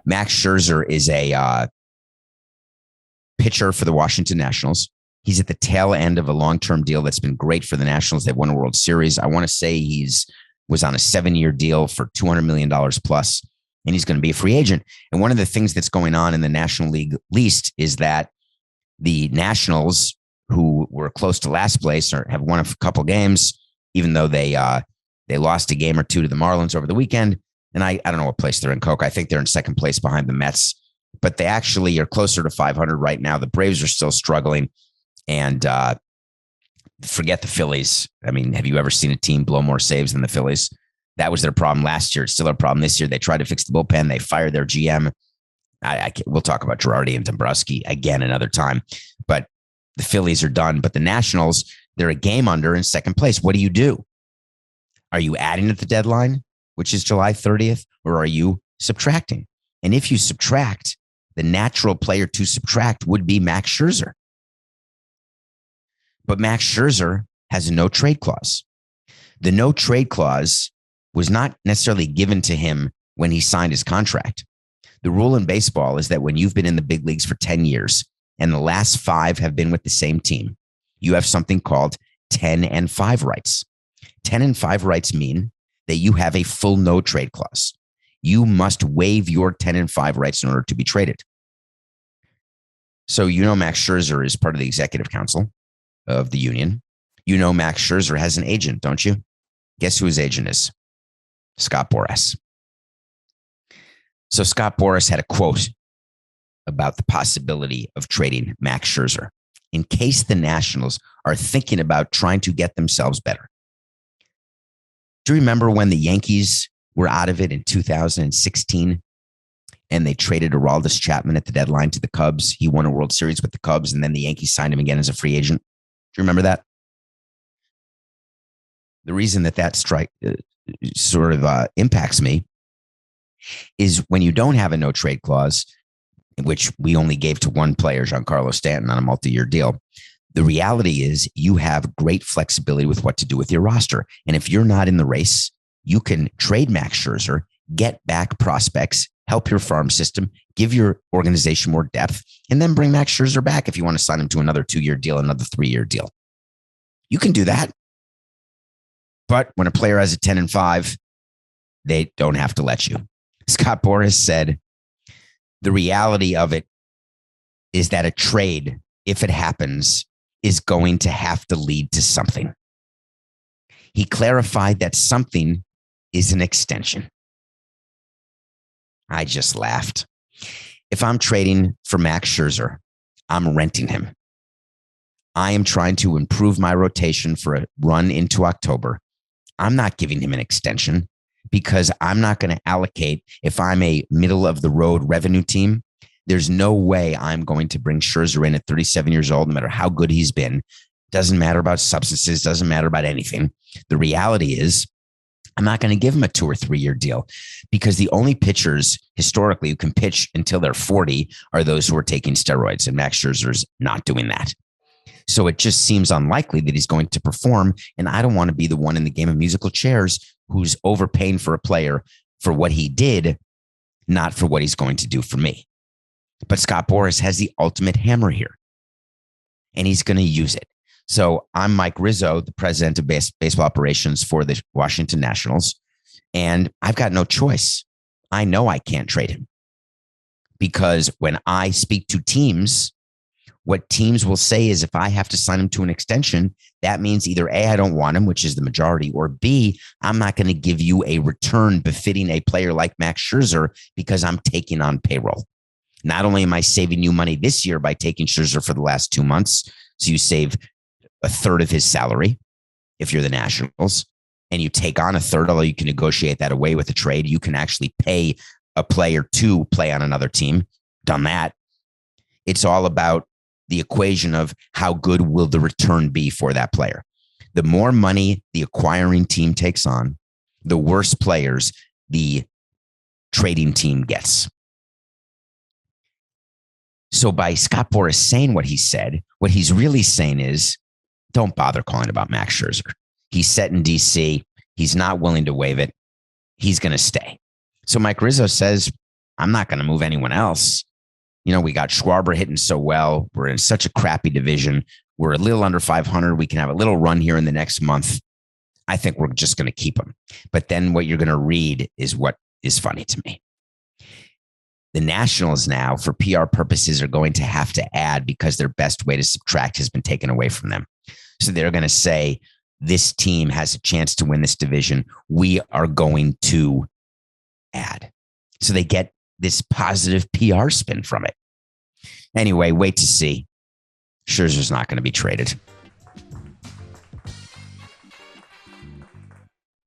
Max Scherzer is a pitcher for the Washington Nationals. He's at the tail end of a long-term deal that's been great for the Nationals. They've won a World Series. I want to say was on a 7-year deal for $200 million plus, and he's going to be a free agent. And one of the things that's going on in the National League East is that the Nationals, who were close to last place, or have won a couple games, even though they lost a game or two to the Marlins over the weekend. And I don't know what place they're in, Coke. I think they're in second place behind the Mets, but they actually are closer to 500 right now. The Braves are still struggling, and forget the Phillies. I mean, have you ever seen a team blow more saves than the Phillies? That was their problem last year. It's still a problem this year. They tried to fix the bullpen. They fired their GM. We'll talk about Girardi and Dombrowski again another time, but the Phillies are done. But the Nationals, they're a game under in second place. What do? Are you adding at the deadline, which is July 30th, or are you subtracting? And if you subtract, the natural player to subtract would be Max Scherzer. But Max Scherzer has a no trade clause. The no trade clause was not necessarily given to him when he signed his contract. The rule in baseball is that when you've been in the big leagues for 10 years and the last 5 have been with the same team, you have something called 10 and 5 rights. 10 and 5 rights mean that you have a full no trade clause. You must waive your 10 and 5 rights in order to be traded. So Max Scherzer is part of the executive council of the union. Max Scherzer has an agent, don't you? Guess who his agent is? Scott Boras. So Scott Boras had a quote about the possibility of trading Max Scherzer in case the Nationals are thinking about trying to get themselves better. Do you remember when the Yankees were out of it in 2016 and they traded Aroldis Chapman at the deadline to the Cubs? He won a World Series with the Cubs, and then the Yankees signed him again as a free agent. Do you remember that? The reason that strike sort of impacts me is when you don't have a no trade clause, which we only gave to one player, Giancarlo Stanton, on a multi-year deal. The reality is you have great flexibility with what to do with your roster. And if you're not in the race, you can trade Max Scherzer, get back prospects, help your farm system, give your organization more depth, and then bring Max Scherzer back if you want to sign him to another 2-year deal, another 3-year deal. You can do that. But when a player has a 10 and 5, they don't have to let you. Scott Boras said, the reality of it is that a trade, if it happens, is going to have to lead to something. He clarified that something is an extension. I just laughed. If I'm trading for Max Scherzer, I'm renting him. I am trying to improve my rotation for a run into October. I'm not giving him an extension because I'm not going to allocate. If I'm a middle of the road revenue team, there's no way I'm going to bring Scherzer in at 37 years old, no matter how good he's been. Doesn't matter about substances, doesn't matter about anything. The reality is I'm not going to give him a 2 or 3 year deal because the only pitchers historically who can pitch until they're 40 are those who are taking steroids, and Max Scherzer's not doing that. So it just seems unlikely that he's going to perform. And I don't want to be the one in the game of musical chairs who's overpaying for a player for what he did, not for what he's going to do for me. But Scott Boras has the ultimate hammer here, and he's going to use it. So I'm Mike Rizzo, the president of baseball operations for the Washington Nationals, and I've got no choice. I know I can't trade him because when I speak to teams, what teams will say is if I have to sign him to an extension, that means either A, I don't want him, which is the majority, or B, I'm not going to give you a return befitting a player like Max Scherzer because I'm taking on payroll. Not only am I saving you money this year by taking Scherzer for the last 2 months, so you save a third of his salary if you're the Nationals, and you take on a third, although you can negotiate that away with a trade. You can actually pay a player to play on another team. Done that. It's all about the equation of how good will the return be for that player. The more money the acquiring team takes on, the worse players the trading team gets. So by Scott Boras saying what he said, what he's really saying is, don't bother calling about Max Scherzer. He's set in DC. He's not willing to waive it. He's going to stay. So Mike Rizzo says, I'm not going to move anyone else. We got Schwarber hitting so well. We're in such a crappy division. We're a little under 500. We can have a little run here in the next month. I think we're just going to keep him. But then what you're going to read is what is funny to me. The Nationals now, for PR purposes, are going to have to add because their best way to subtract has been taken away from them. So they're going to say, this team has a chance to win this division. We are going to add. So they get this positive PR spin from it. Anyway, wait to see. Scherzer's not going to be traded.